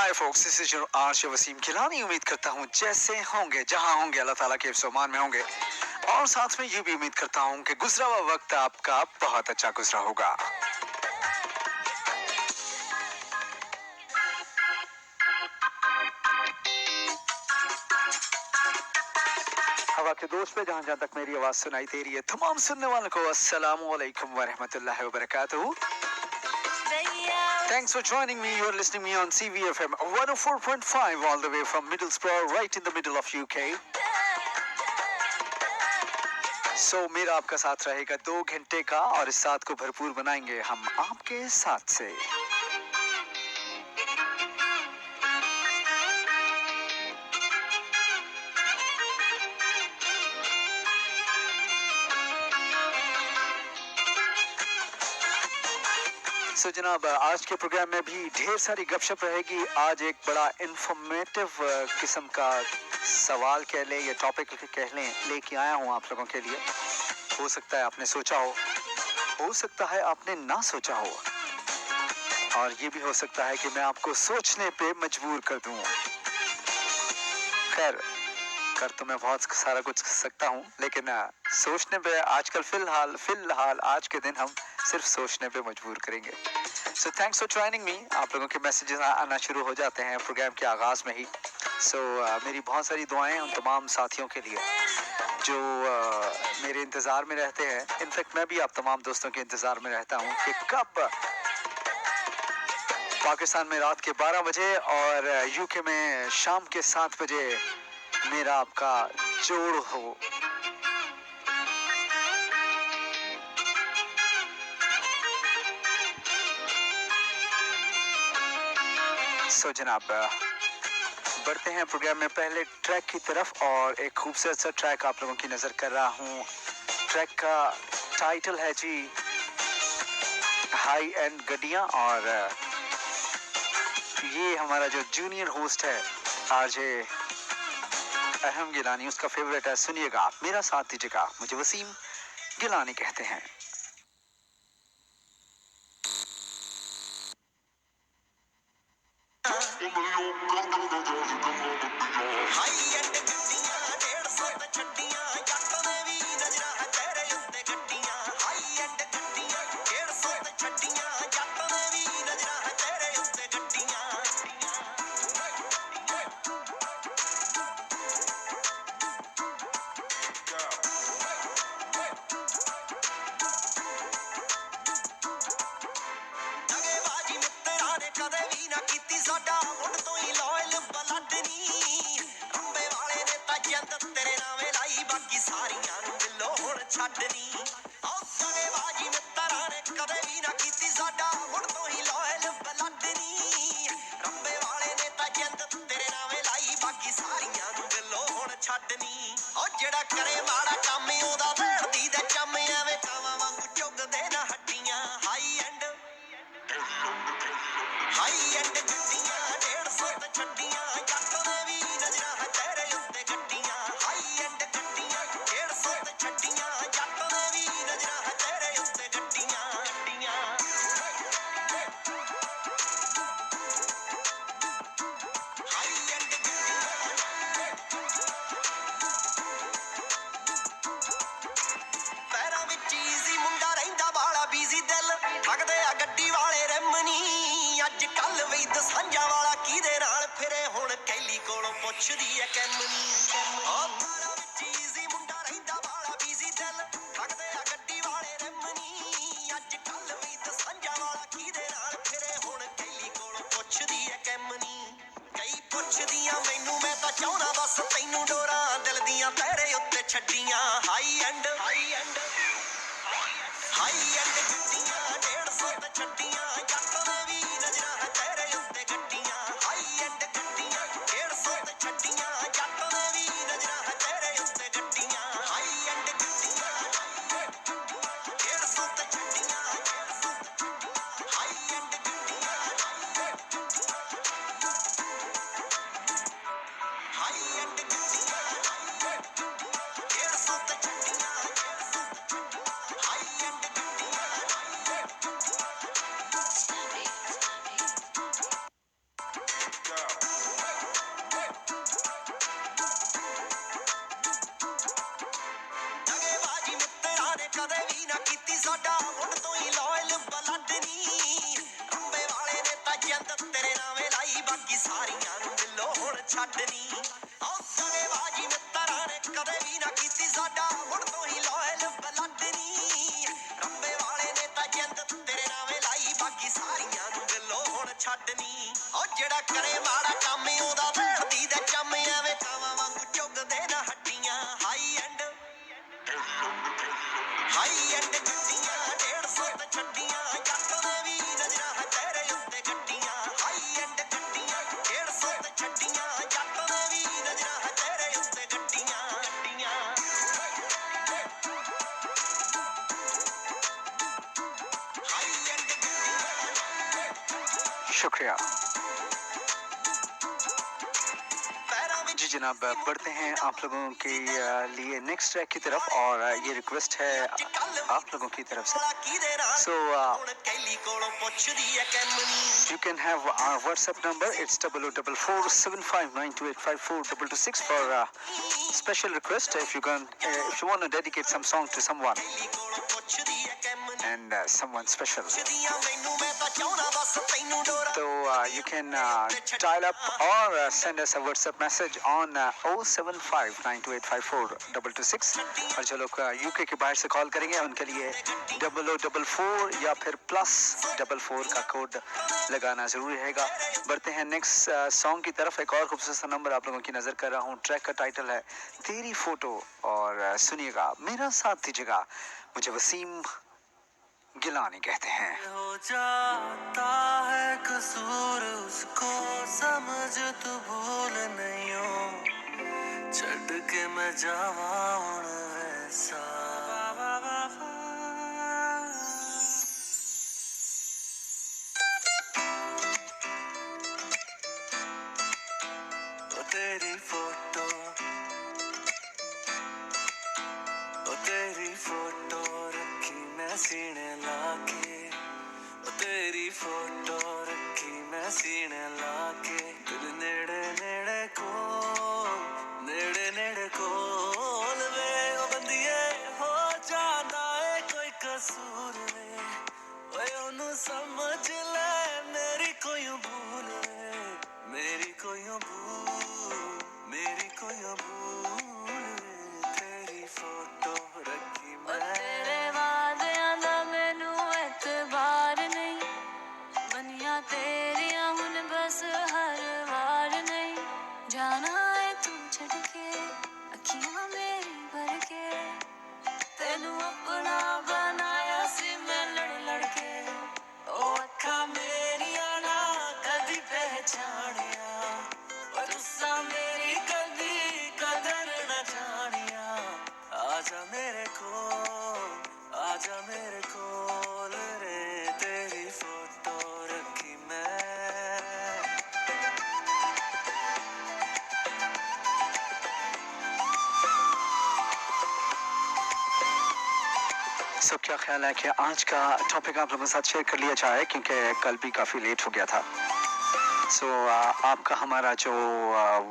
Hi folks, this is your Arsh Waseem Gilani. उम्मीद करता हूँ जैसे होंगे जहाँ होंगे अल्लाह ताला के फरमान में होंगे, और साथ में ये भी उम्मीद करता हूँ कि गुजरा हुआ वक्त आपका बहुत अच्छा गुजरा होगा। हवा के दोस्त पे जहाँ जहाँ तक मेरी आवाज सुनाई दे रही है, तमाम सुनने वालों को अस्सलाम वालेकुम व रहमतुल्लाहि व बरकातहू। Thanks for joining me. You're listening me on CVFM 104.5 all the way from Middlesbrough, right in the middle of UK. So मेरा आपका साथ रहेगा 2 घंटे का, और इस साथ को भरपूर बनाएंगे हम आपके साथ से। सो जनाब, आज के प्रोग्राम में भी ढेर सारी गपशप रहेगी। आज एक बड़ा इंफॉर्मेटिव किस्म का सवाल कह लें या टॉपिक कह लें लेके आया हूँ आप लोगों के लिए। हो सकता है आपने सोचा हो सकता है आपने ना सोचा हो, और ये भी हो सकता है कि मैं आपको सोचने पे मजबूर कर दूँ। खैर, कर तो मैं बहुत सारा कुछ सकता हूँ, लेकिन सोचने पे आजकल फिलहाल आज के दिन हम सिर्फ सोचने पे मजबूर करेंगे। So thanks for joining me. आप लोगों के मैसेजेस आना शुरू हो जाते हैं प्रोग्राम के आगाज़ में ही। मेरी बहुत सारी दुआएं उन तमाम साथियों के लिए जो मेरे इंतज़ार में रहते हैं। इनफैक्ट मैं भी आप तमाम दोस्तों के इंतज़ार में रहता हूँ कि कब पाकिस्तान में रात के 12 बजे और यूके में शाम के 7 बजे मेरा आपका जोड़ हो। जनाब, बढ़ते हैं प्रोग्राम में पहले ट्रैक की तरफ, और एक खूबसूरत सा ट्रैक आप लोगों की नजर कर रहा हूँ। ट्रैक का टाइटल है जी हाई एंड गड्डियाँ, और ये हमारा जो जूनियर होस्ट है आरजे अहम गिलानी, उसका फेवरेट है। सुनिएगा आप, मेरा साथ दीजिएगा, मुझे वसीम गिलानी कहते हैं। ਜਿਹੜਾ ਕਰੇ ਮਾੜਾ ਕੰਮ ਉਹਦਾ ਭੇੜਦੀ ਦੇ ਚੰਮ ਐਵੇਂ ਕਾਵਾਂ ਵਾਂਗੂ ਚੁੱਗਦੇ ਨਾ ਹੱਡੀਆਂ ਹਾਈ ਐਂਡ ਗੱਡੀਆਂ 150 ਤੇ ਛੱਡੀਆਂ ਜੱਟ ਦੇ ਵੀ ਨਜ਼ਰਾਂ ਹੈ ਤੇਰੇ ਉੱਤੇ ਗੱਡੀਆਂ ਹਾਈ ਐਂਡ ਗੱਡੀਆਂ 150 ਤੇ ਛੱਡੀਆਂ ਜੱਟ ਦੇ ਵੀ ਨਜ਼ਰਾਂ ਹੈ ਤੇਰੇ ਉੱਤੇ ਗੱਡੀਆਂ ਠਗਦੇ ਆ ਗੱਡੀ ਵਾਲੇ ਰਮਨੀ ਅੱਜ ਕੱਲ ਵੀ ਦਸਾਂਝਾਂ ਵਾਲਾ ਕਿਹਦੇ ਨਾਲ ਫਿਰੇ ਹੁਣ ਕੈਲੀ ਕੋਲੋਂ ਪੁੱਛਦੀ ਐ ਕੈਮਨੀ ਚੀਜ਼ੀ ਮੁੰਡਾ ਰਹਿੰਦਾ ਵਾਲਾ ਬੀਜ਼ੀ ਦਿਲ ਠਗਦੇ ਆ ਗੱਡੀ ਵਾਲੇ ਰਮਨੀ ਅੱਜ ਕੱਲ ਵੀ ਦਸਾਂਝਾਂ ਵਾਲਾ ਕਿਹਦੇ ਨਾਲ ਫਿਰੇ ਹੁਣ ਕੈਲੀ ਕੋਲੋਂ ਪੁੱਛਦੀ ਐ ਕੈਮਨੀ ਕਈ ਪੁੱਛਦੀਆਂ ਮੈਨੂੰ ਮੈਂ ਤਾਂ ਚਾਹੁੰਦਾ ਬਸ ਤੈਨੂੰ ਡੋਰਾਂ ਦਿਲ ਦੀਆਂ ਤੇਰੇ ਉੱਤੇ ਛੱਡੀਆਂ ਹਾਈ ਐਂਡ ਗੱਡੀਆਂ 150 ਤੇ ਛੱਡੀਆਂ ਜੱਟ ਦੇ ਵੀ ਨਜ਼ਰਾਂ ਹੈ ਤੇਰੇ ਉੱਤੇ ਗੱਡੀਆਂ ਹਾਈ ਐਂਡ ਗੱਡੀਆਂ 150 ਤੇ ਛੱਡੀਆਂ ਜੱਟ ਦੇ ਵੀ ਨਜ਼ਰਾਂ ਹੈ ਤੇਰੇ ਉੱਤੇ ਗੱਡੀਆਂ ਹਾਈ ਐਂਡ ਗੱਡੀਆਂ 150 ਤੇ ਛੱਡੀਆਂ ਹਾਈ ਐਂਡ ਗੱਡੀਆਂ ਹਾਈ ਐਂਡ ਗੱਡੀਆਂ 150 ਤੇ ਛੱਡੀਆਂ ਹਾਈ ਐਂਡ ਦਗੇਬਾਜ਼ੀ ਮਿੱਤਰਾਂ ਨੇ ਕਦੇ ਵੀ ਨਾ ਕੀਤੀ ਸਾਡਾ ਹੁਣ ਤੋਂ ਹੀ ਲਾਇਲ ਬਲੱਡ ਨੀ ਰੱਬੇ ਵਾਲੇ ਨੇ ਤਾਂ ਜਿੰਦ ਤੇਰੇ ਨਾਵੇਂ ਲਾਈ ਬਾਕੀ ਸਾਰੀਆਂ ਨੂੰ ਦਿਲੋਂ ਹੁਣ ਛੱਡਨੀ ਉਹ ਜਿਹੜਾ ਕਰੇ ਮਾੜਾ ਕੰਮ ਉਹਦਾ ਭੈਣਦੀ ਦੇ ਚੰਮ ਐਵੇਂ ਕਾਵਾਂ ਵਾਂਗੂ ਚੁੱਗਦੇ ਨਾ ਹੱਡੀਆਂ ਹਾਈ ਐਂਡ ਗੱਡੀਆਂ 150 ਤੇ ਛੱਡੀਆਂ ਜੱਟ ਦੇ ਵੀ ਨਜ਼ਰਾਂ ਹੈ ਤੇਰੇ ਉੱਤੇ ਗੱਡੀਆਂ ਹਾਈ ਐਂਡ ਗੱਡੀਆਂ 150 ਤੇ ਛੱਡੀਆਂ ਜੱਟ ਦੇ ਵੀ ਨਜ਼ਰਾਂ ਹੈ ਤੇਰੇ ਉੱਤੇ ਗੱਡੀਆਂ ਹਾਈ ਐਂਡ शुक्रिया ਪੈਰਾਂ ਵਿੱਚ जी जनाब, बढ़ते हैं आप लोगों के लिए नेक्स्ट ट्रैक की तरफ और ये रिक्वेस्ट है आप लोगों की तरफ से. ਕਿਹਦੇ ਨਾਲ So ਹੁਣ ਕੈਲੀ ਕੋਲੋਂ ਪੁੱਛਦੀ ਐ ਕੈਮਨੀ you can have our WhatsApp number. It's 00447592854226 for special request if you want to dedicate some song to someone ਕੈਲੀ ਕੋਲੋਂ ਪੁੱਛਦੀ ਐ ਕੈਮਨੀ and someone special. ਪੁੱਛਦੀਆਂ ਮੈਨੂੰ ਮੈਂ ਤਾਂ ਚਾਹੁੰਦਾ ਬਸ ਤੈਨੂੰ ਡੋਰਾ So you can dial up or send us a WhatsApp message on 07592854226 और जो लोग UK के बाहर से कॉल करेंगे उनके लिए 0044 या फिर +44 का कोड लगाना जरूरी रहेगा. बढ़ते हैं नेक्स्ट सॉन्ग की तरफ. एक और खूबसूरत नंबर आप लोगों की नजर कर रहा हूँ. ट्रैक का टाइटल है तेरी फोटो और सुनिएगा, मेरा साथ दीजिएगा. मुझे वसीम गिलानी कहते हैं. हो जाता है कसूर उसको समझ तू भूल नहीं हो छड़ के मैं जावा हुण वैसा ओ तेरी फोटो रखी मैं सीने लाके ओ तेरी फोटो रखी मैं सीने लाके दिल नेड़े नेड़े कोल वे ओ बंदिए हो जाना है कोई कसूर वे ओए ओनू समझ ले मेरी कोई भूल वे मेरी कोई भूल तेरी फोटो रखी मैं तेरे वादियां दा मैनू एतबार नहीं बनिया तेरियां हुन बस हर वार नहीं जाना है तू छड़ के अखियां मेरी भर के तेनू अपना बनाया सी मैं लड़ लड़ के ओ अखा मेरिया ना कदी पहचानिया और तुसा मेरी कदी कदर न जानिया आजा मेरे कोल रे तेरी फोटो रखी मैं सो क्या ख्याल है कि आज का टॉपिक आप लोगों के साथ शेयर कर लिया जाए क्योंकि कल भी काफ़ी लेट हो गया था. सो आपका हमारा जो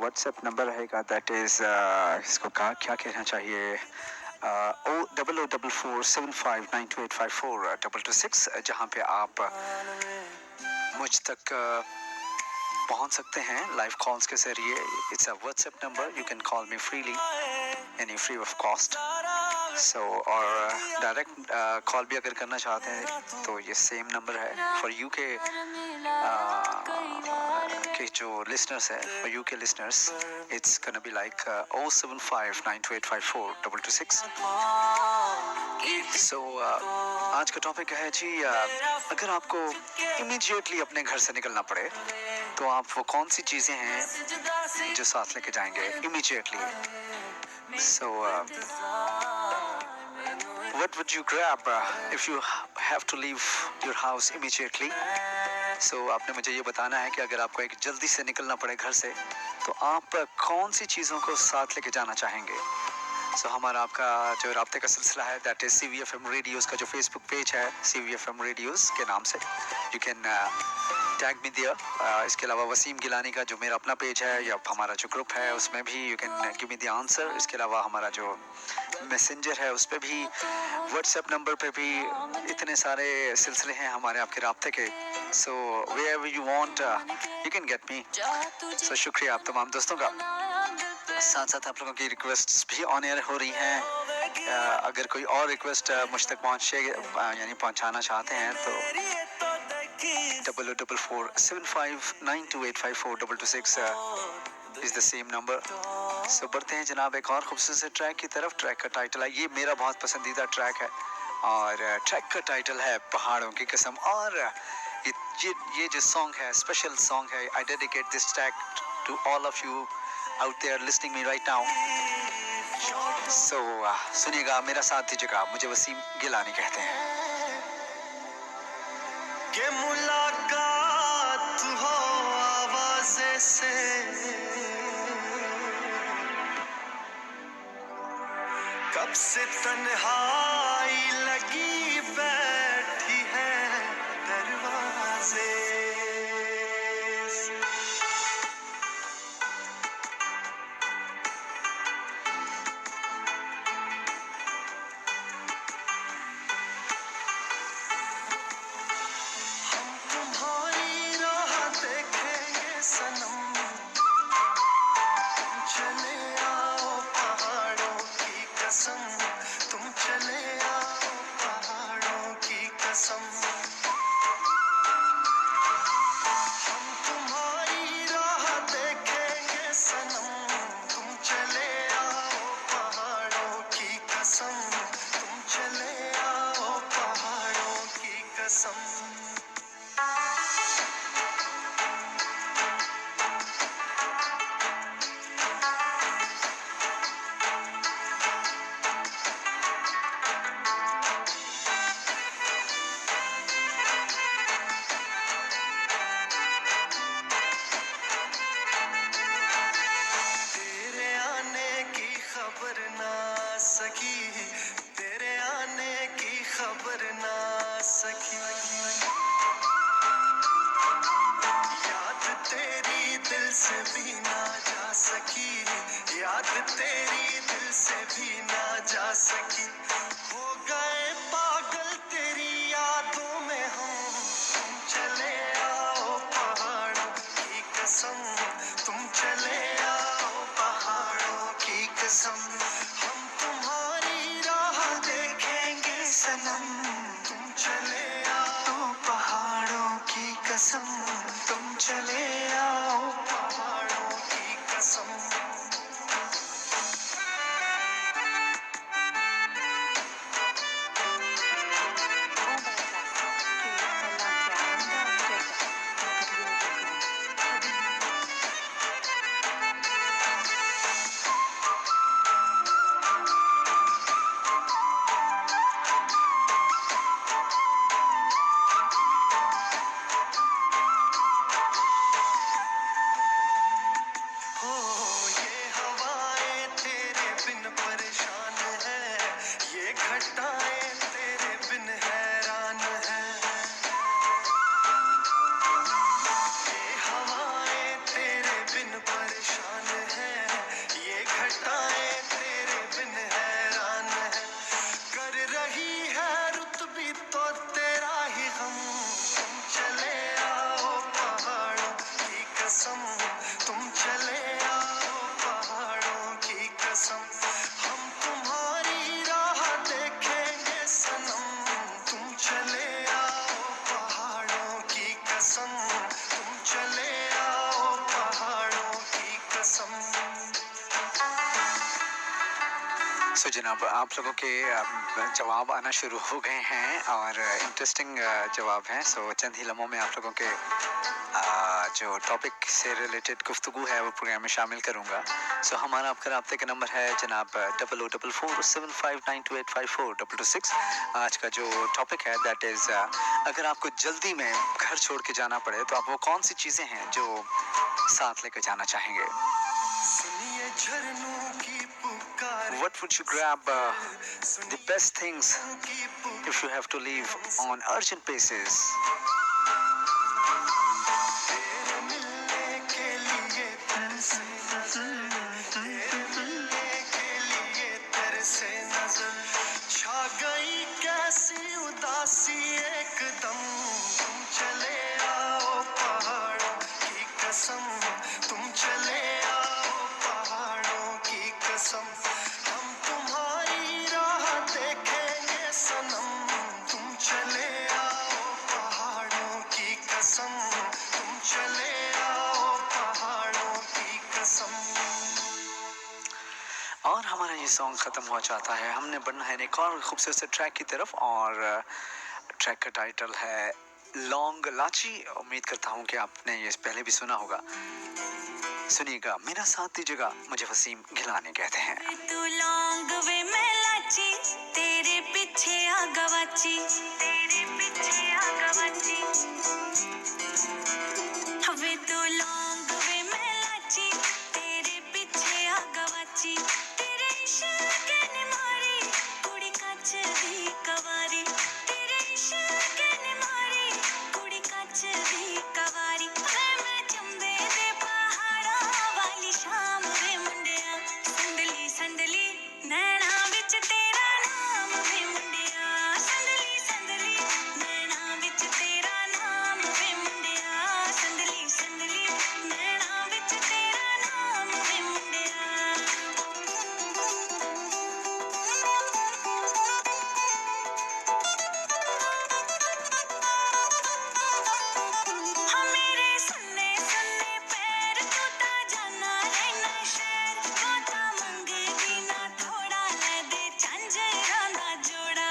व्हाट्सएप नंबर रहेगा दैट इज़ इसको क्या कहना चाहिए 0447592854226 जहाँ पे आप मुझ तक पहुँच सकते हैं लाइव कॉल्स के जरिए. It's a WhatsApp number, you can call me freely यानी फ्री ऑफ कॉस्ट. सो और डायरेक्ट कॉल भी अगर करना चाहते हैं तो ये सेम नंबर है फॉर यूके के जो लिसनर्स है for UK listeners it's gonna be like 07592854226. सो आज का टॉपिक है जी अगर आपको इमीडिएटली अपने घर से निकलना पड़े तो आप वो कौन सी चीज़ें हैं जो साथ लेके जाएंगे immediately. So what would you grab if you have to leave your house immediately? So आपने मुझे ये बताना है कि अगर आपको एक जल्दी से निकलना पड़े घर से तो आप कौन सी चीज़ों को साथ लेके जाना चाहेंगे. सो हमारा आपका जो राब्ते का सिलसिला है दैट इज़ CVFM रेडियोज़ का जो फेसबुक पेज है CVFM रेडियोज़ के नाम से you can tag me there. इसके अलावा वसीम गिलानी का जो मेरा अपना पेज है या हमारा जो ग्रुप है उसमें भी you can give me the answer. इसके अलावा हमारा जो मैसेंजर है उस पर भी व्हाट्सएप नंबर पे भी इतने सारे सिलसिले हैं हमारे आपके राब्ते के. So where you want you can get me. So शुक्रिया आप तमाम दोस्तों का. साथ साथ आप लोगों की रिक्वेस्ट्स भी ऑन एयर हो रही हैं। अगर कोई और रिक्वेस्ट मुझ तक पहुंचे यानी पहुंचाना चाहते हैं तो 00447592854226 इज द सेम नंबर। सो बढ़ते हैं जनाब एक और खूबसूरत से ट्रैक की तरफ। ट्रैक का टाइटल है, ये मेरा बहुत पसंदीदा ट्रैक है और ट्रैक का टाइटल है पहाड़ों की कसम। और ये जो सॉन्ग है स्पेशल सॉन्ग है। I dedicate this track to all of you out there listening me right now. So सुनिएगा, मेरा साथ दीजिएगा। मुझे वसीम गिलानी कहते हैं। के मुलाकात हो आवाज़ से, कब से तन्हाई लगी बैठी है दरवाजे से। हम तुम्हारी राह देखेंगे सनम, चले आओ पहाड़ों की कसम, तुम चले आओ पहाड़ों की कसम। हम तुम्हारी राह देखेंगे सनम, तुम चले आओ पहाड़ों की कसम, तुम चले आओ पहाड़ों की कसम। तेरे आने की खबर ना सकी, तेरे आने की खबर ना सकी। याद तेरी दिल से भी ना जा सकी, याद तेरी दिल से भी ना जा सकी। हो गए पागल तेरी यादों में हम, तुम चले आओ पहाड़ों की कसम, तुम चले आओ पहाड़ों की कसम। हम तुम्हारी राह देखेंगे सनम, तुम चले आओ पहाड़ों की कसम, तुम चले आओ पहाड़ों की कसम। हो ये हवाएं तेरे बिन परेशान है, ये घटाएं तेरे बिन हैरान है। ये हवाएं तेरे बिन परेशान है, ये घटाएं तेरे बिन हैरान है। कर रही है रुत भी तो तेरा ही गम, तुम चले आओ पहाड़ों की कसम, तुम चले आओ पहाड़ों की कसम। हम तुम्हारी राह देखेंगे सनम, तुम चले आओ पहाड़ों की कसम, तुम चले आओ पहाड़ों की कसम। सो जनाब आप लोगों के जवाब आना शुरू हो गए हैं और इंटरेस्टिंग जवाब हैं। सो चंद ही लम्हों में आप लोगों के जो टॉपिक से रिलेटेड गुफ्तगू है वो प्रोग्राम में शामिल करूंगा। सो हमारा आपका रब्ते का नंबर है जनाब 00447592854226। आज का जो टॉपिक है दैट इज़ अगर आपको जल्दी में घर छोड़ के जाना पड़े तो आप वो कौन सी चीज़ें हैं जो साथ लेकर जाना चाहेंगे। सुनिए झरनों की पुकार, What would you grab the best things की पुकार, if you have to leave on urgent basis? तेरे मिलने के लिए तरसे नजर, तेरे मिलने के लिए तरसे नजर। छा गई कैसी उदासी एकदम, तुम चले आओ पहाड़ों की कसम, तुम चले आओ पहाड़ों और हमारा ये सॉन्ग ख़त्म हो जाता है। हमने बढ़ना है एक और खूबसूरत से ट्रैक की तरफ और ट्रैक का टाइटल है लौंग लाची। उम्मीद करता हूँ कि आपने ये पहले भी सुना होगा। सुनिएगा, मेरा साथ दीजिएगा, मुझे वसीम घिलानी कहते हैं। तू लौंग वे मैं लाची, तेरे पीछे आ गवाची, तेरे पीछे आ गवाची। वे तू लौंग वे मैं लाची, तेरे पीछे आ गवाची। तेरे इश्क ने मारी कुड़ी कच दी कवारी, तेरे इश्क ने मारी कुड़ी कच दी कवारी। वे मैं चंबे दे पहाड़ा वाली शाम वे मुंडिया, संदली संदली नैना विच तेरा नाम वे मुंडिया, संदली संदली नैना विच तेरा नाम वे मुंडिया, संदली संदली नैना विच तेरा नाम वे मुंडिया। हाँ मेरे सुन्ने सुन्ने पैर तू ता जाना रहना शहर, बाता मंगदी ना थोड़ा ले दे झांझरां दा जोड़ा।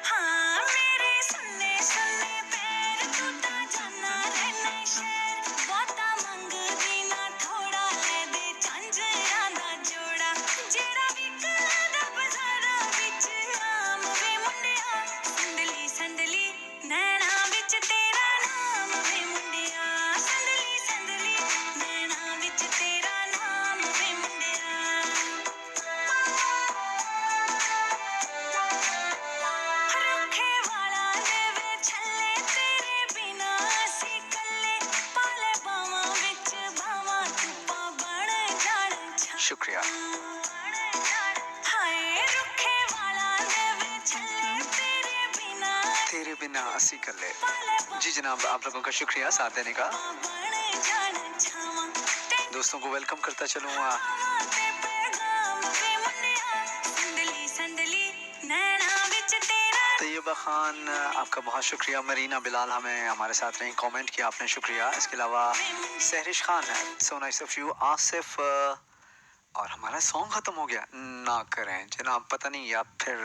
हाँ मेरे सुन्ने सुन्ने पैर तू ता जाना रहना शहर, बाता मंगदी ना थोड़ा ले दे झांझरां दा जोड़ा। जेड़ा विकदा बाजारां विच नाम वे मुंडिया, संदली संदली नैना विच तेरा नाम वे मुंडिया, संदली संदली नैना विच तेरा नाम वे मुंडिया। रखे वाला दे वे छल्ले, तेरे बिना असी कल्ले, पाले बावां विच बावां धुप्पां बण जाण छां। शुक्रिया। हाय रुखे वाला दे वे छल्ले, तेरे बिना असी कल्ले। पाले जी जनाब, आप लोगों का शुक्रिया साथ देने का। बण जाण छावां। दोस्तों को वेलकम करता चलूँगा। संदली संदली नैना विच तेरा। तैयबा खान, आपका बहुत शुक्रिया। मरीना बिलाल हमें हमारे साथ रही, कमेंट किया आपने, शुक्रिया। इसके अलावा सहरिश खान है, सो नाइस ऑफ यू। आसिफ, और हमारा सॉन्ग ख़त्म हो गया ना करें जनाब, पता नहीं या फिर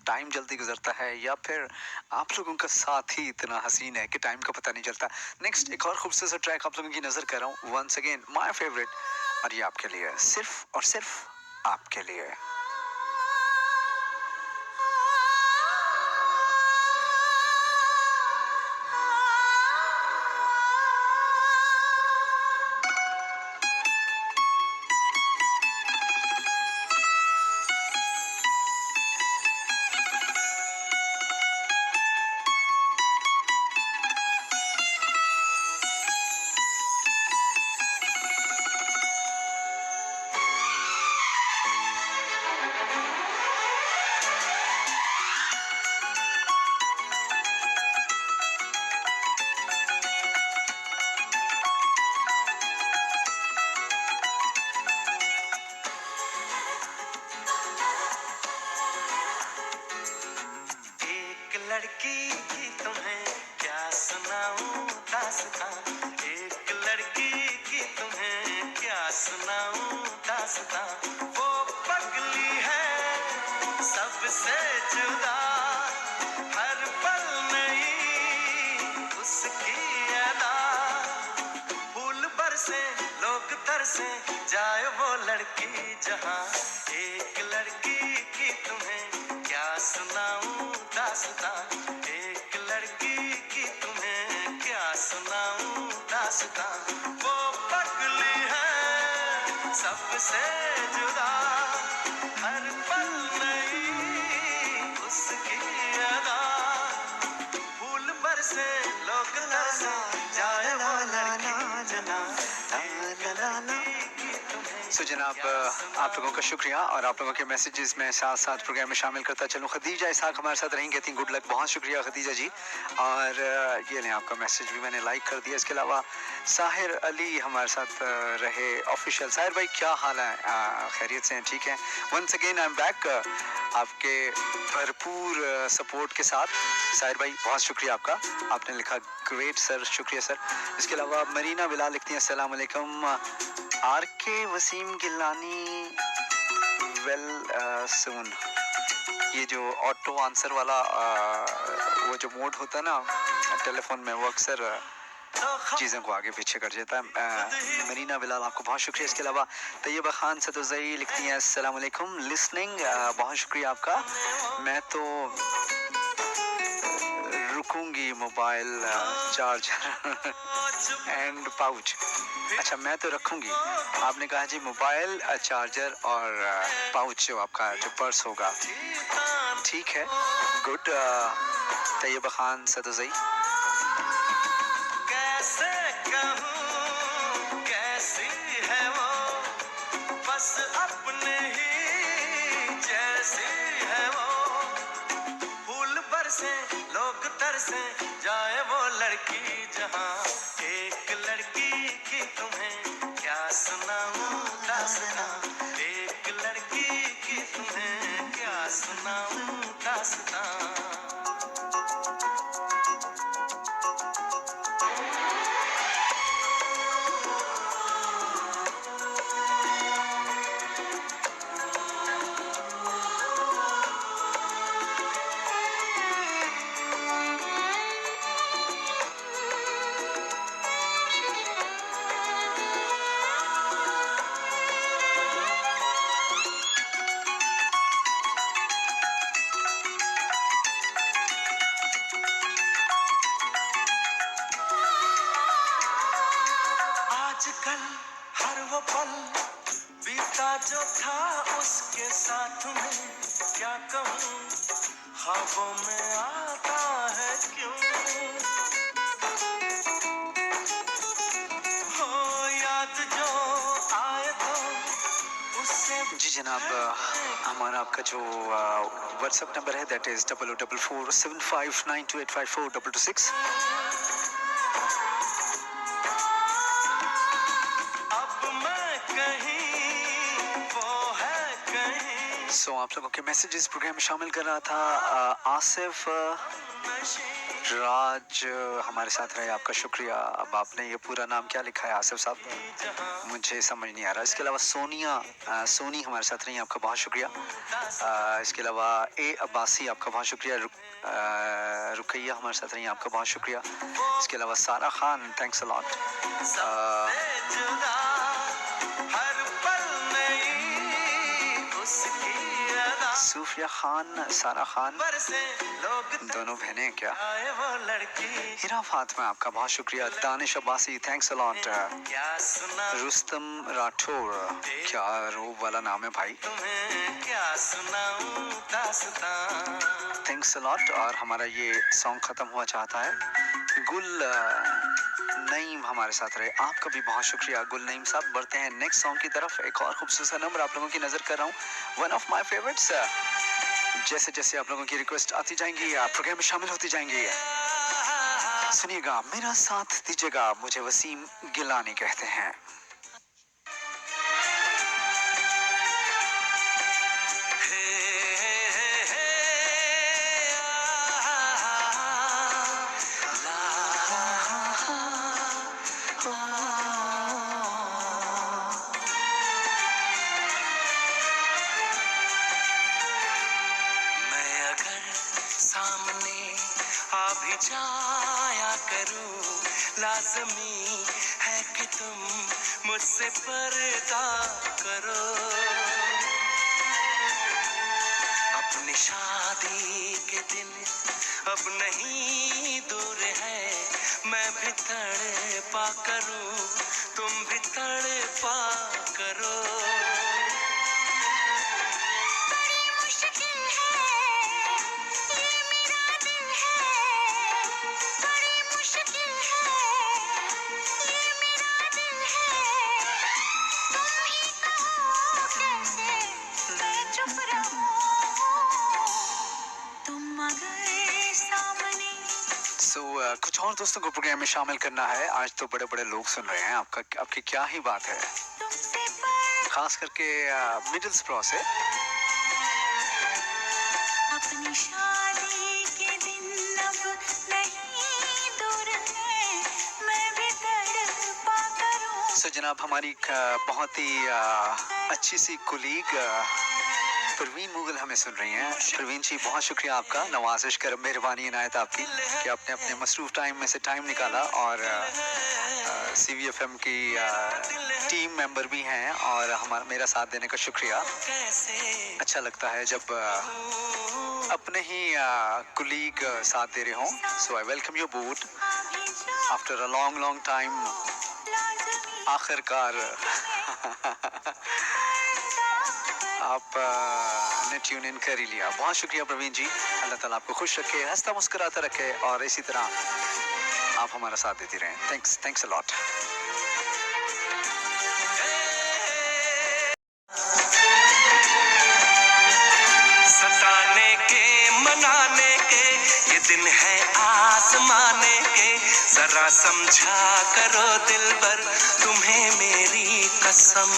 टाइम जल्दी गुजरता है या फिर आप लोगों का साथ ही इतना हसीन है कि टाइम का पता नहीं चलता। नेक्स्ट एक और खूबसूरत सा ट्रैक आप लोगों की नज़र कर रहा हूँ, वंस अगेन माय फेवरेट, और ये आपके लिए, सिर्फ और सिर्फ आपके लिए। लड़की की तुम्हें क्या सुनाऊं दास्तां, एक लड़की की तुम्हें क्या सुनाऊं दास्तां। वो पगली है सबसे जुदा, हर पल नई उसकी अदा। फूल बरसे लोग तरसे, जाए वो लड़की जहां। एक लड़की की तुम्हें क्या सुनाऊं दास्तां, एक लड़की की तुम्हें क्या सुनाऊं दास्तां। वो पगली है सबसे जुदा, हर पल नई उसकी अदा। फूल बरसे लोग तरसे, जाए वो लड़की जहां। एक लड़की की तुम्हें। सो जनाब, आप लोगों का शुक्रिया और आप लोगों के मैसेजेस में साथ साथ प्रोग्राम में शामिल करता चलूँ। खदीजा इसहाक हमारे साथ रहेंगे, कहती गुड लक, बहुत शुक्रिया खदीजा जी। और ये लें आपका मैसेज भी मैंने लाइक कर दिया। इसके अलावा साहिर अली हमारे साथ रहे ऑफिशियल। साहिर भाई क्या हाल है, खैरियत से हैं, ठीक है? Once again I am back आपके भरपूर सपोर्ट के साथ। साहिर भाई बहुत शुक्रिया आपका, आपने लिखा ग्रेट सर, शुक्रिया सर। इसके अलावा मरीना बिलाल लिखती हैं अस्सलाम वालेकुम, आर के वसीम गिलानी वेल सून। ये जो ऑटो आंसर वाला वो जो मोड होता है ना टेलीफोन में, वो अक्सर चीज़ों को आगे पीछे कर देता है। मरीना बिलाल आपको बहुत शुक्रिया। इसके अलावा तैयबा खान सदुज़ई लिखती हैं अस्सलाम वालेकुम लिसनिंग, बहुत शुक्रिया आपका। मैं तो रुकूंगी मोबाइल चार्जर एंड पाउच। अच्छा, मैं तो रखूंगी, आपने कहा जी मोबाइल चार्जर और पाउच जो आपका जो पर्स होगा। ठीक है, गुड तैयबा खान सदुज़ई। कैसे कहूँ कैसी है वो, बस अपने ही जैसी है वो। फूल बरसे लोग तरसे जाए वो लड़की जहाँ, एक लड़की की तुम्हें क्या सुनाऊं दास्तां, एक लड़की की तुम्हें क्या सुनाऊं दास्तां। आजकल हर वो पल बीता जो था उसके साथ में, क्या कहूँ ख्वाबों में आता है क्यों, हो याद जो आए तो उससे। जी जनाब, हमारा आपका जो व्हाट्सएप नंबर है दैट इज 00447592854226। अब मैं कहीं वो है कहीं, सो आप लोगों के मैसेजेस प्रोग्राम में शामिल कर रहा था आसिफ राज हमारे साथ रहे, आपका शुक्रिया। अब आपने ये पूरा नाम क्या लिखा है आसिफ साहब, मुझे समझ नहीं आ रहा। इसके अलावा सोनी हमारे साथ रही, आपका बहुत शुक्रिया। इसके अलावा ए अब्बासी आपका बहुत शुक्रिया। रुकैया हमारे साथ रही, आपका बहुत शुक्रिया। इसके अलावा सारा खान, थैंक्स अ लॉट। जुदा हर पल नई उसकी अदा, सूफिया खान, सारा खान, बरसे लोग दोनों बहनें क्या। आए वो लड़की हिरा फातिमा आपका बहुत शुक्रिया। Danish Abbasi, thanks a lot. क्या सुना रुस्तम राठौर, क्या रूप वाला नाम है भाई, तुम्हें क्या सुनाऊं दास्तां। Thanks a lot. और हमारा ये सॉन्ग खत्म हुआ चाहता है। गुल नईम हमारे साथ रहे, आपका भी बहुत शुक्रिया गुल नईम साहब। बढ़ते हैं नेक्स्ट सॉन्ग की तरफ। एक और खूबसूरत नंबर आप लोगों की नजर कर रहा हूँ, वन ऑफ माय फेवरेट्स। जैसे जैसे आप लोगों की रिक्वेस्ट आती जाएंगी प्रोग्राम में शामिल होती जाएंगी, सुनिएगा, मेरा साथ दीजिएगा। मुझे वसीम गिलानी कहते हैं। मैं अगर सामने आ भी जाया करूं, लाजमी है कि तुम मुझसे पर्दा करो। अपनी शादी के दिन अब नहीं दूर है, मैं भी तड़पा करूं, तुम भी तड़पा करो। बड़ी मुश्किल है ये मेरा दिल है, बड़ी मुश्किल है ये मेरा दिल है, तुम ही कहो कैसे मैं चुप रहूं, तुम अगर सामने। कुछ और दोस्तों को प्रोग्राम में शामिल करना है। आज तो बड़े बड़े लोग सुन रहे हैं, आपकी क्या ही बात है, तुमसे पर खास करके मिडिल स्प्रॉ से। अपनी शादी के दिन अब नहीं दूर है, मैं भी तड़पा करूं। सो जनाब हमारी एक बहुत ही अच्छी सी कुलीग परवीन मुगल हमें सुन रही हैं। परवीन जी बहुत शुक्रिया आपका, नवाजिश करम मेहरबानी इनायत आपकी कि आपने अपने मसरूफ टाइम में से टाइम निकाला और CVFM की टीम मेंबर भी हैं और हमारा मेरा साथ देने का शुक्रिया। अच्छा लगता है जब अपने ही कुलीग साथ दे रहे हों। So I welcome you both after a long time. आखिरकार आप ने ट्यून इन कर ही लिया। बहुत शुक्रिया प्रवीण जी, अल्लाह ताला आपको खुश रखे, हंसता मुस्कुराता रखे और इसी तरह आप हमारा साथ देती रहें। Thanks a lot. सताने के मनाने के ये दिन है आजमाने के, जरा समझा करो दिलबर तुम्हें मेरी कसम।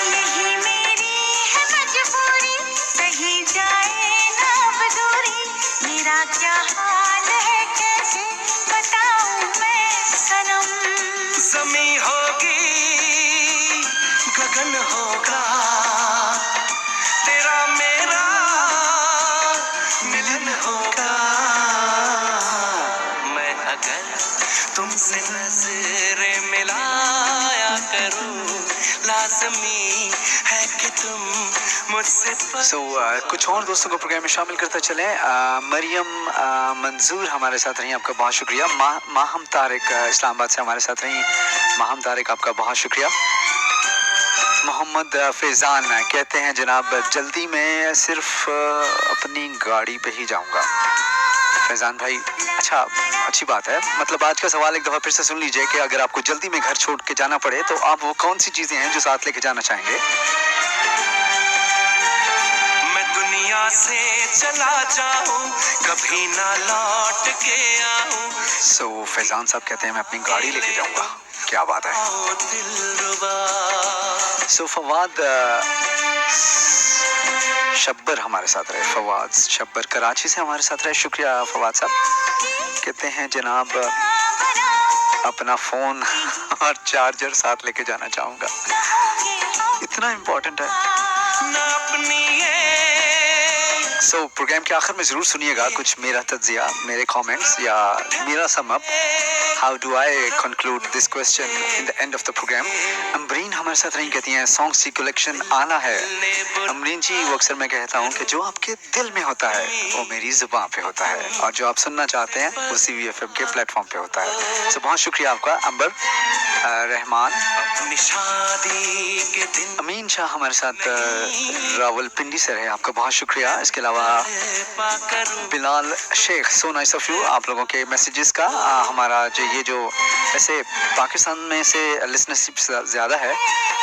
यही मेरी है मजबूरी, सही जाए ना अब दूरी, मेरा क्या हाल है कैसे बताऊं मैं सनम। ज़मीं होगी गगन होगा, तेरा मेरा मिलन होगा। मैं अगर तुमसे नजरें मिलाया करूं, लाज़मी है कि तुम मुझसे कुछ और दोस्तों को प्रोग्राम में शामिल करते चले। मरियम मंजूर हमारे साथ रही, आपका बहुत शुक्रिया। माहम तारिक इस्लामाबाद से हमारे साथ रही, माहम तारिक आपका बहुत शुक्रिया। मोहम्मद फैज़ान कहते हैं जनाब जल्दी मैं सिर्फ अपनी गाड़ी पे ही जाऊंगा। फैज़ान भाई अच्छा, अच्छी बात है। मतलब आज का सवाल एक दफ़ा फिर से सुन लीजिए कि अगर आपको जल्दी में घर छोड़ के जाना पड़े तो आप वो कौन सी चीज़ें हैं जो साथ लेके जाना चाहेंगे? मैं दुनिया से चला जाऊं, कभी ना लौट के आऊं। फैज़ान साहब कहते हैं मैं अपनी गाड़ी लेके जाऊंगा। क्या बात है। फवाद शब्बर हमारे साथ रहे, फवाद शब्बर कराची से हमारे साथ रहे, शुक्रिया फवाद साहब। कहते हैं जनाब अपना फोन और चार्जर साथ लेके जाना चाहूंगा, इतना इम्पोर्टेंट है। प्रोग्राम के आखिर में जरूर सुनिएगा कुछ मेरा तज्जिया, मेरे कमेंट्स या मेरा sum up. How do I conclude this question in the end of the program. Amreen हमारे साथ रही, कहती हैं सॉन्ग्स की कलेक्शन आना है। अमरीन जी वो अक्सर मैं कहता हूँ कि जो आपके दिल में होता है वो मेरी जुबान पे होता है और जो आप सुनना चाहते हैं वो CVFM के प्लेटफॉर्म पे होता है। सो बहुत शुक्रिया आपका। अंबर रहमान, अमीन शाह हमारे साथ रावलपिंडी से रहे, आपका बहुत शुक्रिया। इसके अलावा Bilal Sheikh, so nice of you, आप लोगों के मैसेजेस का हमारा जो ऐसे पाकिस्तान में से लिसनरशिप ज़्यादा है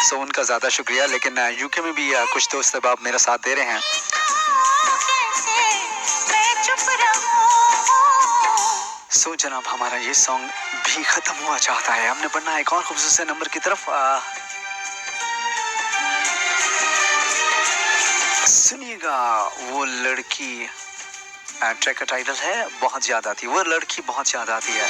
सो उनका ज़्यादा शुक्रिया, लेकिन UK में भी कुछ दोस्त अब मेरा साथ दे रहे हैं। सो जनाब हमारा ये सॉन्ग भी ख़त्म हुआ चाहता है, हमने बढ़ना है एक और खूबसूरत नंबर की तरफ। सुनिएगा वो लड़की, ट्रैक का टाइटल है बहुत याद आती, वो लड़की बहुत याद आती है।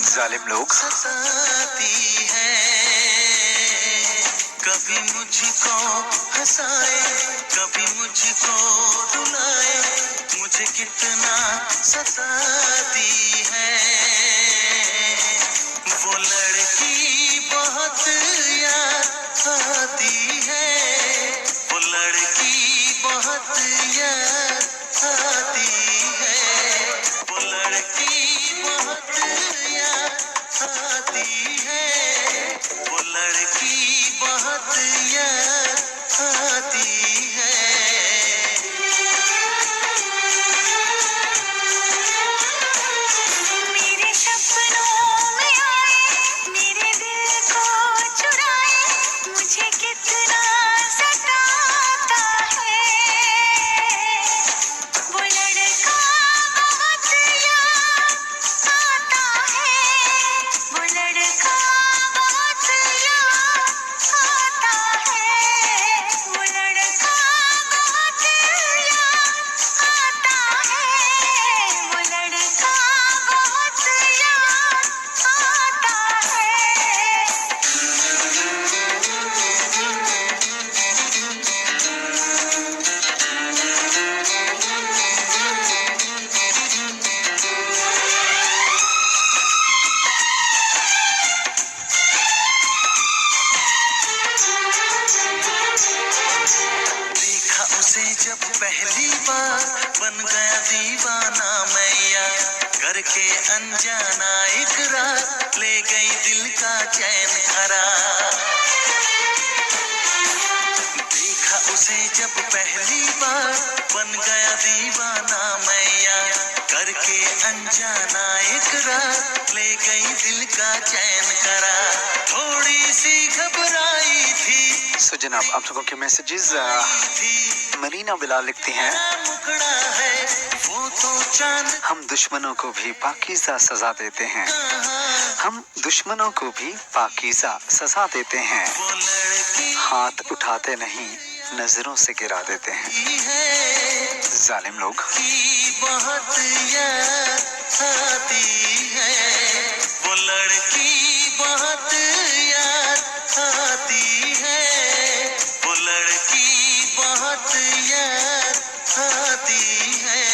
जालिम लोग सताती है, कभी मुझको हंसाए कभी मुझको रुलाए, मुझे कितना सताती है। वो लड़की बहुत याद आती है, वो लड़की बहुत याद आती है, वो लड़की बहुत याद आती बार बन गया दीवाना मैं यार, करके अनजाना इकरार ले गई दिल का चैन करार। देखा उसे जब पहली बार बन गया दीवाना मैं यार, करके अनजाना इकरार ले गई दिल का चैन करार। थोड़ी सी घबराई थी। सो जनाब, आप लोगों के मैसेजेस मरीना बिलाल लिखती हैं, हम दुश्मनों को भी पाकीज़ा सजा देते हैं, हम दुश्मनों को भी पाकीज़ा सजा देते हैं, हाथ उठाते नहीं नजरों से गिरा देते हैं जालिम लोग। बहुत याद आती है वो लड़की, बहुत याद आती है वो लड़की, बहुत याद आती है।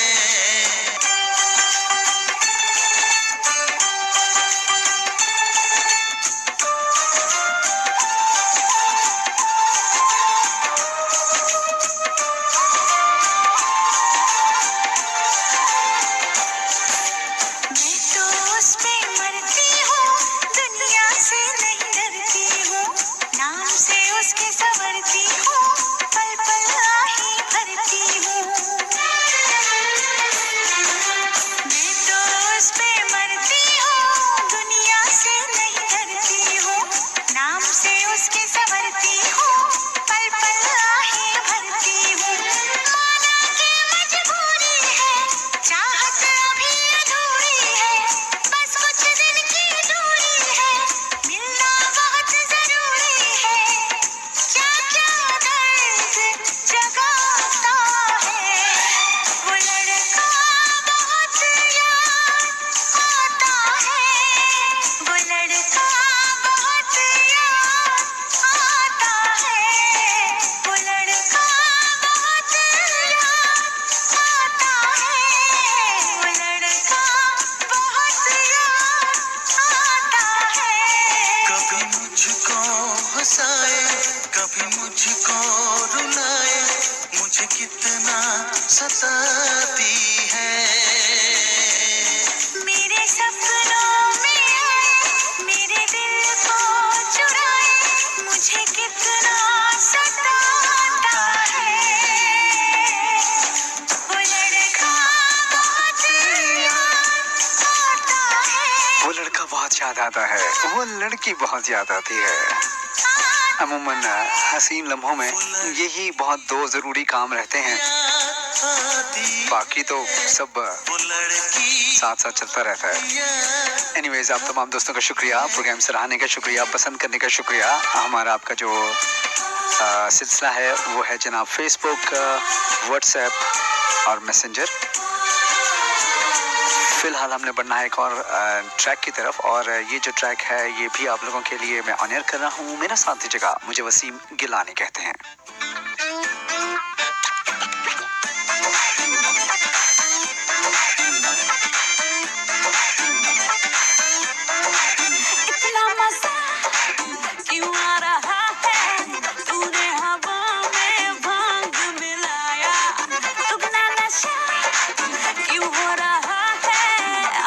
कभी मुझको रुलाए, मुझे कितना सताती है। मेरे सपनों में आए, मेरे दिल को चुराए, मुझे कितना सताता है। वो लड़का बहुत याद आता है, वो लड़का बहुत याद आता है, वो लड़की बहुत याद आती है। अमूमन हसीन लम्हों में यही बहुत दो ज़रूरी काम रहते हैं, बाकी तो सब साथ साथ चलता रहता है। एनीवेज, आप तमाम दोस्तों का शुक्रिया, प्रोग्राम सराहने का शुक्रिया, पसंद करने का शुक्रिया। हमारा आपका जो सिलसिला है वो है जनाब फेसबुक, व्हाट्सएप और मैसेंजर। फिलहाल हमने बढ़ना है एक और ट्रैक की तरफ, और ये जो ट्रैक है ये भी आप लोगों के लिए मैं ऑनर कर रहा हूँ। मेरा साथ दीजिएगा, मुझे वसीम गिलानी कहते हैं। इतना मजा क्यों आ रहा है, तूने हवा में भांग मिलाया, दुगना नशा क्यों हो रहा है,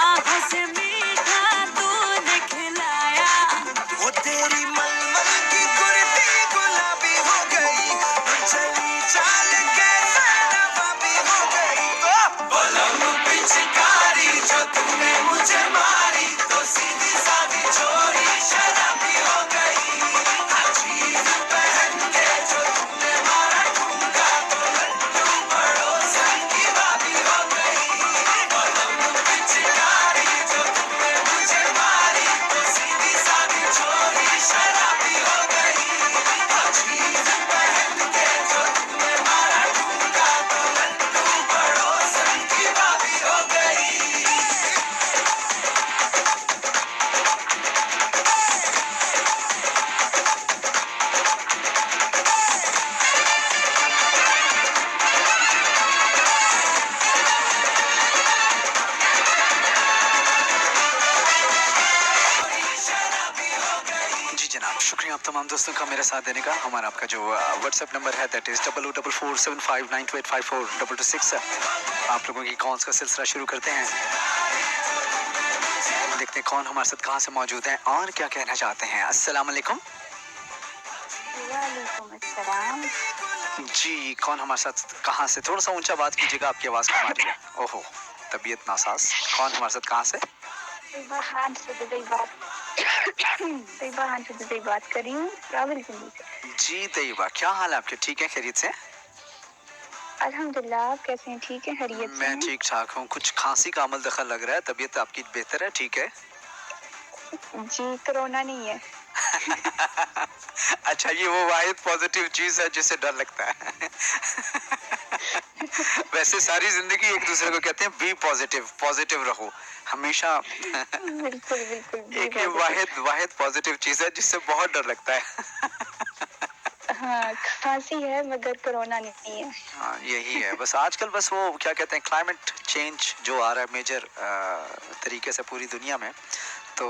आंखों से मीठा तूने खिलाया। वो तेरी मलमल की कुर्ती गुलाबी हो गई, तमाम दोस्तों का मेरे साथ देने का। हमारा आपका जो व्हाट्सएप नंबर है दैट इज 00447592854226। आप लोगों की कॉल्स का सिलसिला शुरू करते हैं। देखते हैं कौन हमारे साथ कहाँ से मौजूद है और क्या कहना चाहते हैं। अस्सलाम वालेकुम। वालेकुम अस्सलाम। जी, कौन हमारे साथ कहाँ से? थोड़ा सा ऊंचा बात कीजिएगा, आपकी आवाज़ कम आ रही है। ओहो, तबीयत नासाज। कौन हमारे साथ कहाँ से? तैयबा खान से बात कर रही हूँ रावलपिंडी से। जी तैयबा, क्या हाल है आपके? ठीक है, खैरियत से? अल्हम्दुलिल्लाह, आप कैसे हैं? ठीक है, खैरियत से मैं हैं? ठीक ठाक हूँ। कुछ खांसी का अमल दखल लग रहा है। तबीयत आपकी बेहतर है? ठीक है। जी, कोरोना नहीं है। अच्छा, ये वो वाहिद पॉजिटिव चीज है जिससे डर लगता है। वैसे सारी जिंदगी एक दूसरे को कहते हैं बी पॉजिटिव, पॉजिटिव रहो हमेशा। बिल्कुल बिल्कुल एक ये वाहिद पॉजिटिव चीज है जिससे बहुत डर लगता है। हाँ, खांसी है मगर कोरोना नहीं है। हाँ, यही है बस। आजकल बस वो क्या कहते हैं, क्लाइमेट चेंज जो आ रहा है मेजर तरीके से पूरी दुनिया में, तो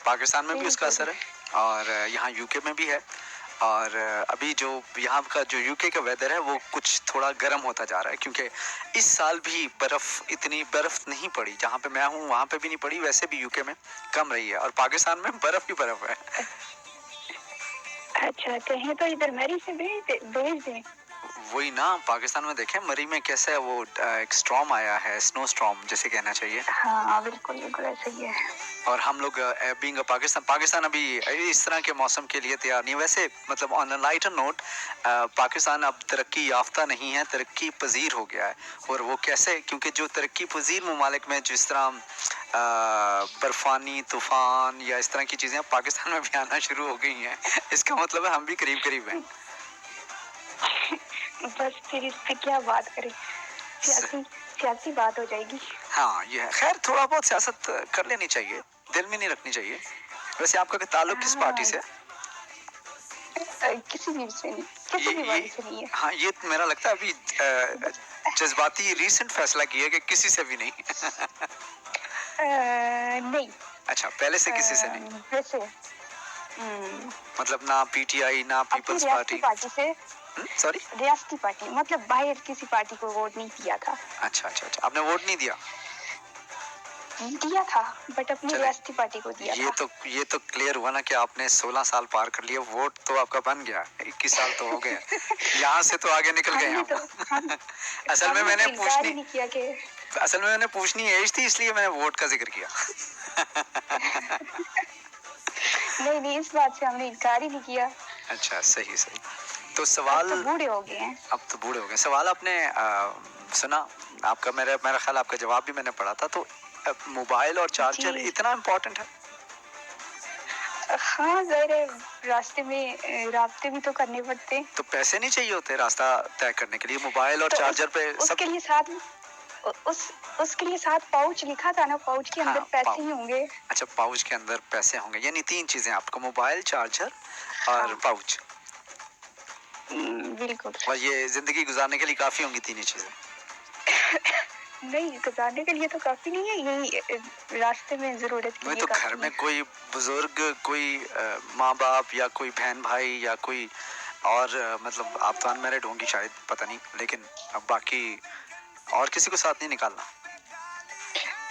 पाकिस्तान में भी उसका असर है और यहाँ यूके में भी है। और अभी जो यहाँ का जो यूके का वेदर है वो कुछ थोड़ा गर्म होता जा रहा है, क्योंकि इस साल भी इतनी बर्फ नहीं पड़ी। जहाँ पे मैं हूँ वहाँ पे भी नहीं पड़ी, वैसे भी यूके में कम रही है और पाकिस्तान में बर्फ ही बर्फ है। अच्छा, कहें तो इधर मरी से भेज दें। वही ना, पाकिस्तान में देखें मरी में कैसे है वो एक स्टॉर्म आया है, स्नो स्टॉर्म जिसे कहना चाहिए। हाँ बिल्कुल बिल्कुल ऐसा ही है। और हम लोग बीइंग पाकिस्तान अभी इस तरह के मौसम के लिए तैयार नहीं। वैसे मतलब on a lighter note, Pakistan अब तरक्की याफ्ता नहीं है, तरक्की पजीर हो गया है। और वो कैसे? क्योंकि जो तरक्की पजीर ममालिक में जिस तरह बर्फानी तूफान या इस तरह की चीज़ें पाकिस्तान में भी आना शुरू हो गई हैं, इसका मतलब है हम भी करीब करीब हैं। बस फिर इस पे क्या बात करें, सियासी बात हो जाएगी। हाँ ये है। खैर, थोड़ा बहुत सियासत कर लेनी चाहिए, दिल में नहीं रखनी चाहिए। वैसे आपका ताल्लुक किस पार्टी से है? किसी भी से नहीं, किसी भी पार्टी से नहीं है। हाँ, ये मेरा लगता है अभी जज्बाती रीसेंट फैसला किया कि किसी से भी नहीं। नहीं। अच्छा, पहले से किसी से नहीं? वैसे मतलब ना पीटीआई ना पीपल्स पार्टी से। सॉरी, रियासती पार्टी मतलब बाहर किसी पार्टी को वोट नहीं दिया था। अच्छा, आपने वोट नहीं दिया? दिया था बट अपनी रियासती पार्टी को दिया था। ये तो क्लियर हुआ ना कि आपने 16 साल पार कर लिए। वोट तो आपका बन गया, 21 साल तो हो गए। यहाँ से तो आगे निकल गए हम। असल में मैंने पूछनी एज थी, इसलिए मैंने वोट का जिक्र किया। नहीं, इस बात से हमने इनकार ही नहीं किया। अच्छा, सही। तो सवाल, अब तो बूढ़े हो गए हैं। अब तो बूढ़े हो गए। सवाल आपने सुना आपका, मेरा ख्याल आपका जवाब भी मैंने पढ़ा था। तो मोबाइल और चार्जर इतना इम्पोर्टेंट है? हाँ, रास्ते में रास्ते भी तो करने पड़ते। तो पैसे नहीं चाहिए होते रास्ता तय करने के लिए? मोबाइल और तो चार्जर पे उसके लिए साथ उसके लिए साथ पाउच लिखा था ना, पाउच के अंदर पैसे ही होंगे। अच्छा, पाउच के अंदर पैसे होंगे, यानी 3 चीजें आपको, मोबाइल, चार्जर और पाउच। बिल्कुल। और ये जिंदगी गुजारने के लिए काफी होंगी तीनों चीजें? नहीं, गुजारने के लिए तो काफी नहीं है, यही रास्ते में जरूरत के लिए तो घर में कोई बुजुर्ग, कोई माँ बाप या कोई बहन भाई या कोई और मतलब आप तो अनमैरिड होंगी शायद, पता नहीं, लेकिन अब बाकी और किसी को साथ नहीं निकालना?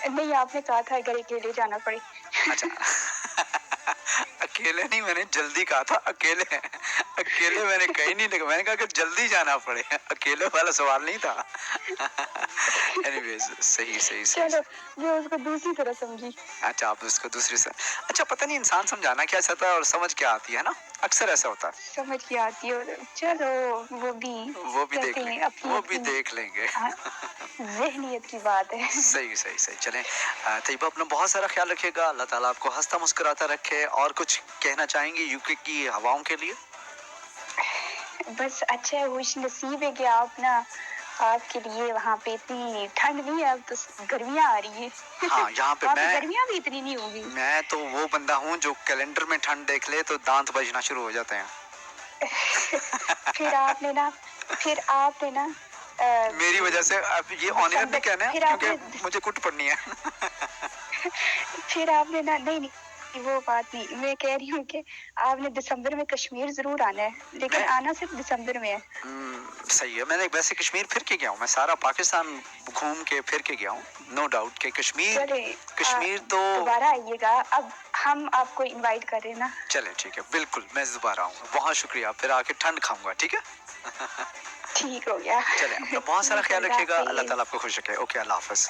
नहीं, आपने कहा था अगर अकेले जाना पड़े। अच्छा। अकेले नहीं, मैंने जल्दी कहा था। अकेले मैंने कहीं नहीं लगा, मैंने कहा कि जल्दी जाना पड़े, अकेले वाला सवाल नहीं था। एनीवेज, सही। चलो, मैं उसको दूसरी तरह समझी। अच्छा, आप उसको दूसरी से। अच्छा, पता नहीं इंसान समझाना क्या चाहता है और समझ क्या आती है ना, अक्सर ऐसा होता है। समझ क्या आती है और चलो वो भी देख लेंगे। ज़हनियत की बात है। सही। चलें, तैयबा अपना बहुत सारा ख्याल रखिएगा। अल्लाह ताला आपको हंसता मुस्कुराता रखे। और कुछ कहना चाहेंगे यूके की हवाओं के लिए? बस अच्छा है, खुश नसीब है कि आपके लिए वहाँ पे इतनी ठंड नहीं है, अब तो गर्मियाँ आ रही है। हाँ, यहाँ पे गर्मियाँ भी इतनी नहीं होगी। मैं तो वो बंदा हूँ जो कैलेंडर में ठंड देख ले तो दांत बजना शुरू हो जाते हैं। फिर आपने ना मेरी वजह से अब ये ऑनर नहीं कहना है, क्योंकि मुझे कुट पड़नी है। फिर आपने ना नहीं वो बात नहीं, मैं कह रही हूँ कि आपने दिसंबर में कश्मीर ज़रूर आना है, लेकिन मैं आना सिर्फ दिसंबर में है। सही है। मैंने वैसे कश्मीर फिर के गया हूँ, मैं सारा पाकिस्तान घूम के फिर के गया हूँ। नो डाउट कि कश्मीर चले कश्मीर तो दोबारा आइएगा, अब हम आपको इनवाइट कर रहे हैं ना। चले ठीक है, बिल्कुल मैं दोबारा आऊँगा। बहुत शुक्रिया, फिर आके ठंड खाऊंगा, ठीक है। ठीक हो गया। चले, अपना बहुत सारा ख्याल अल्लाह रखिएगा, अल्लाह हाफिज़। ताला आपको खुश रखे। ओके, अल्लाह हाफ़िज़।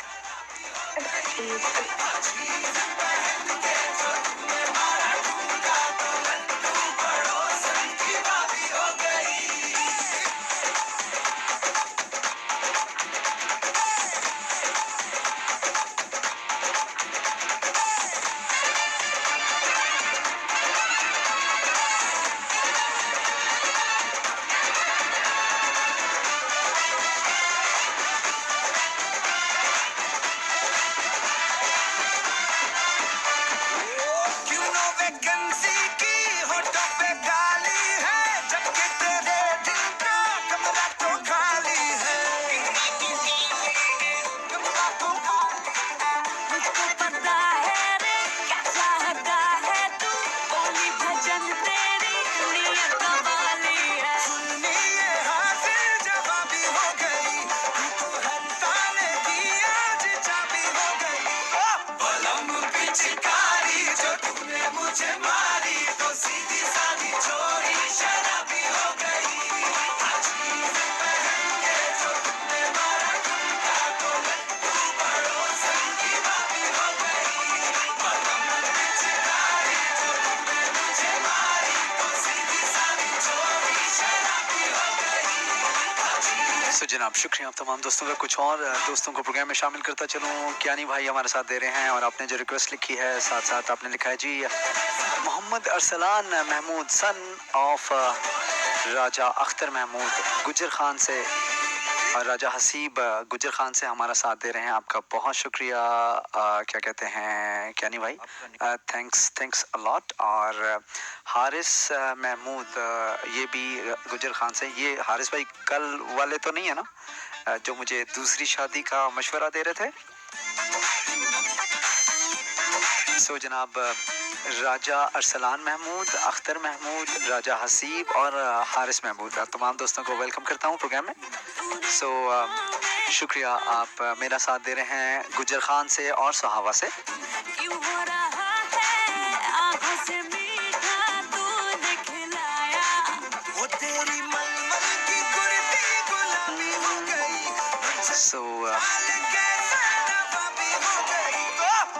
क्यों ना वैकेंसी की होठों पे गाली है, जबकि तेरे दिल का कमरा तो खाली है। कमरा तो मुझको पता है रे क्या चाहता है तू, बोली भजन तेरी नियत कमाली है। सुननी ये हाजिर जवाबी हो गई, तू हर ताने की आज चाबी हो गई। बलम पिचकारी जो तूने मुझे मारी, तो सीधी सादी छोरी शराबी हो गई। अजीब पहन के जो तूने मारा ठुमका, तो लड्डू पड़ोसन की भाभी हो गई। बलम पिचकारी जो तूने मुझे मारी, तो सीधी सादी छोरी शराबी हो गई। सो जनाब शुक्रिया आप तमाम दोस्तों का। कुछ और दोस्तों को प्रोग्राम में शामिल करता चलूँ। कियानी भाई हमारे साथ दे रहे हैं, और आपने जो रिक्वेस्ट लिखी है साथ साथ आपने लिखा है जी, मोहम्मद अरसलान महमूद सन ऑफ राजा अख्तर महमूद गुजर खान से, और राजा हसीब गुजर खान से हमारा साथ दे रहे हैं। आपका बहुत शुक्रिया। क्या कहते हैं कियानी भाई, थैंक्स अ लॉट। और हारिस महमूद ये भी गुजर खान से। ये हारिस भाई कल वाले तो नहीं है ना, जो मुझे दूसरी शादी का मशवरा दे रहे थे। सो जनाब राजा अरसलान महमूद, अख्तर महमूद, राजा हसीब और हारिस महमूद, तमाम दोस्तों को वेलकम करता हूँ प्रोग्राम में। सो शुक्रिया, आप मेरा साथ दे रहे हैं गुजर खान से और सुहावा से। क्यों हो रहा है आँखों से मीठा तूने खिलाया, वो तेरी मलमल की कुर्ती गुलाबी हो गई। सो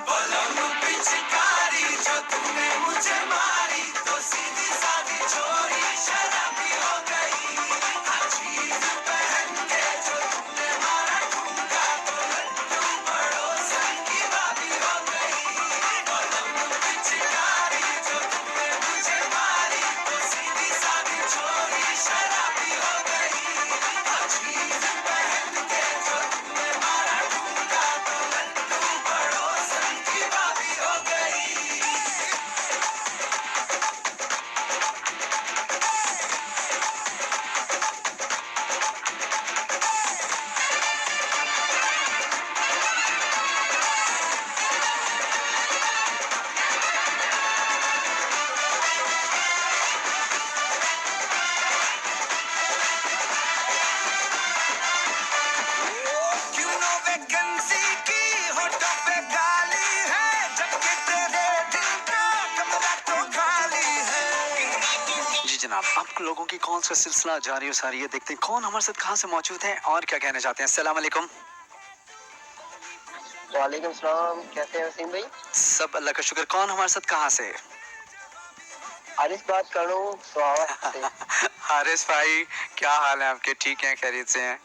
बलम पिचकारी जो तूने मुझे मारी, तो सीधी सादी छोरी शराबी हो गई। अजीब पहन के जो तूने मारा ठुमका, तो लड्डू पड़ोसन की भाभी हो गई। बलम पिचकारी जो तूने मुझे मारी, तो सीधी सादी छोरी शराबी हो गई। अजीब पहन के जो तूने मारा ठुमका, तो लड्डू पड़ोसन की भाभी हो गई। क्यों ना वैकेंसी की होठों पे गाली है, जबकि तेरे दिल का कमरा तो खाली है। जी जनाब, आप लोगों की कौन सा सिलसिला जारी हो सारी है, देखते हैं कौन हमारे साथ कहाँ से मौजूद है और क्या कहना चाहते हैं। अस्सलाम वालेकुम। वालेकुम सलाम, कैसे हैं वसीम भाई? सब अल्लाह का शुक्र। कौन हमारे साथ कहाँ से? हारिस बात कर रहा हूँ सुहावा से। हारिस भाई, क्या हाल है आपके? ठीक हैं, खैरियत से हैं?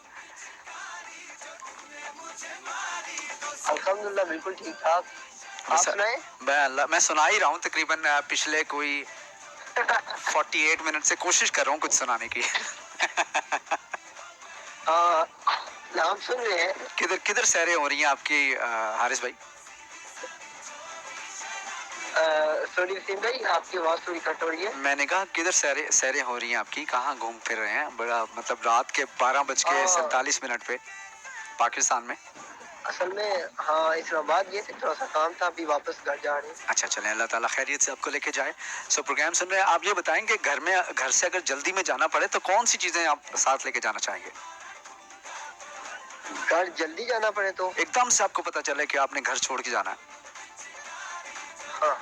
अल्हम्दुलिल्लाह बिल्कुल ठीक ठाक। आप सुनाएं? मैं सुना ही रहा हूँ तकरीबन पिछले कोई 48 मिनट से कोशिश कर रहा हूँ कुछ सुनाने की। हाँ, नाम सुन रहे हैं। किधर किधर सैरें हो रही हैं आपकी हारिस भाई? सॉरी वसीम भाई, आपकी आवाज थोड़ी कट हो रही है। मैंने कहा किधर सैरें हो रही हैं आपकी, कहाँ घूम फिर रहे हैं? बड़ा मतलब रात के 12:47 पे पाकिस्तान में। असल में हाँ इस्लामाबाद गए थे, थोड़ा सा काम था, अभी वापस घर जा रहे हैं। अच्छा चलें, अल्लाह ताला खैरियत से आपको लेके जाए। सो प्रोग्राम सुन रहे हैं आप, ये बताएंगे घर से अगर जल्दी में जाना पड़े तो कौन सी चीजें आप साथ लेके जाना चाहेंगे? घर जल्दी जाना पड़े तो एकदम से आपको पता चले कि आपने घर छोड़ के जाना है। हाँ,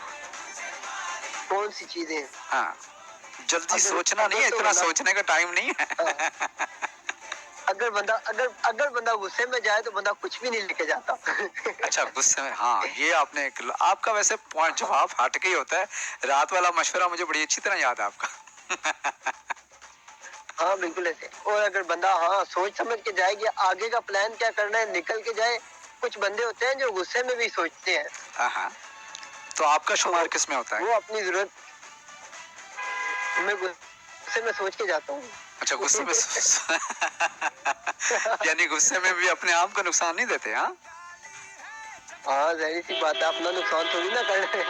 कौन सी चीजें? हाँ, जल्दी अगर- सोचना नहीं है, अगर तो इतना बंदा- सोचने का टाइम नहीं है। अगर बंदा गुस्से में जाए तो बंदा कुछ भी नहीं लेके जाता। अच्छा गुस्से में, हाँ ये आपने आपका वैसे पॉइंट जवाब हट के ही होता है। रात वाला मशवरा मुझे बड़ी अच्छी तरह याद है आपका। हाँ बिल्कुल ऐसे। और अगर बंदा हाँ सोच समझ के जाए कि आगे का प्लान क्या करना है, निकल के जाए। कुछ बंदे होते हैं जो गुस्से में भी सोचते हैं। हाँ, तो आपका शुमार किस में होता है? वो अपनी जरूरत मैं गुस्से में सोच के जाता हूँ। अच्छा गुस्से में यानी गुस्से में भी अपने आप को नुकसान नहीं देते? हाँ हाँ जाहिर सी बात है, अपना नुकसान थोड़ी ना करना है।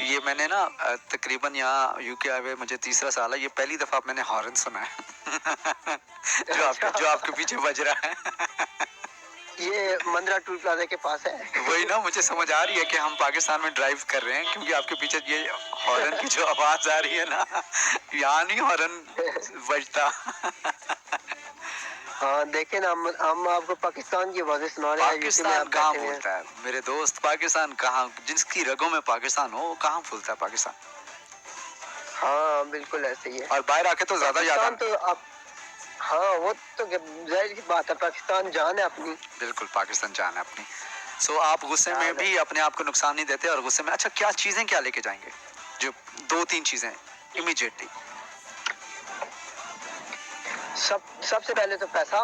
ये मैंने ना तकरीबन यहाँ यूके आए हुए मुझे तीसरा साल है, ये पहली दफा मैंने हॉर्न सुना है। जो आपके पीछे बज रहा है। ये मंद्रा टूल प्लाजा के पास है। वही ना, मुझे समझ आ रही है कि हम पाकिस्तान में ड्राइव कर रहे हैं, क्योंकि आपके पीछे ये हॉर्न की जो आवाज आ रही है ना, यहाँ नहीं हॉर्न बजता। हाँ देखे ना, हम आपको पाकिस्तान की आवाजें सुना रहे हैं। पाकिस्तान कहाँ भूलता है मेरे दोस्त, पाकिस्तान कहाँ, जिसकी रगों में पाकिस्तान हो वो कहाँ भूलता है पाकिस्तान। हाँ बिल्कुल ऐसे ही है। और बाहर आके तो ज्यादा याद पाकिस्तान आता तो आप हाँ वो तो जाहिर सी बात है, पाकिस्तान जान है अपनी। बिल्कुल पाकिस्तान जान है अपनी। सो आप गुस्से में भी अपने आप को नुकसान नहीं देते और गुस्से में, अच्छा क्या चीजें क्या लेके जाएंगे? जो 2-3 चीजें इमीडिएटली। सबसे पहले तो पैसा।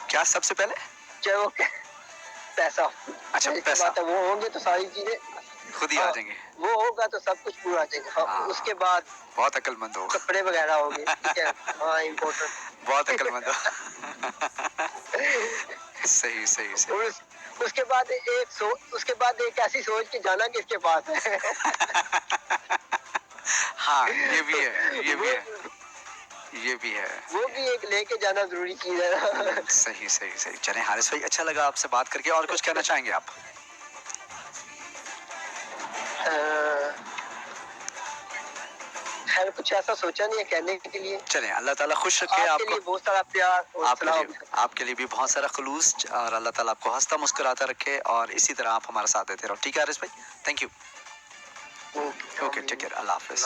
क्या सबसे पहले? चाहे वो पैसा। अच्छा जाहिर सी पैसा बात है, वो होंगे तो सारी चीजें खुद ही आ हाँ, जाएंगे। वो होगा तो सब कुछ पूरा आ जाएगा। हाँ, हाँ। उसके बाद बहुत अक्लमंद हो, कपड़े वगैरह हो गए, ठीक है। हाँ इम्पोर्टेंट। बहुत अक्लमंद हो। सही सही सही। और उसके बाद एक ऐसी सोच के जाना कि इसके पास है। हाँ ये भी है, ये भी है, ये भी है। वो भी एक लेके जाना जरूरी चीज है ना। सही सही सही। चलें हारिस भाई, अच्छा लगा आपसे बात करके। और कुछ कहना चाहेंगे आप? खैर कुछ ऐसा सोचा नहीं है कहने के लिए। चलें, अल्लाह ताला खुश रखे आपके आपको। लिए बहुत सारा प्यार और सलाम। आपके लिए भी बहुत सारा खुलूस, और अल्लाह ताला आपको हंसता मुस्कुराता रखे और इसी तरह आप हमारा साथ देते रहो। ठीक है हारिस भाई, thank you. Okay take care, अल्लाह हाफिज।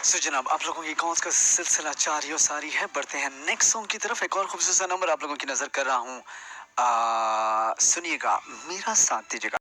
सो जनाब, आप लोगों की कौन का सिलसिला जारी और सारी है। बढ़ते हैं नेक्स्ट सॉन्ग की तरफ। एक और खूबसूरत नंबर आप लोगों की नजर कर रहा हूँ, सुनिएगा, मेरा साथ दीजिएगा।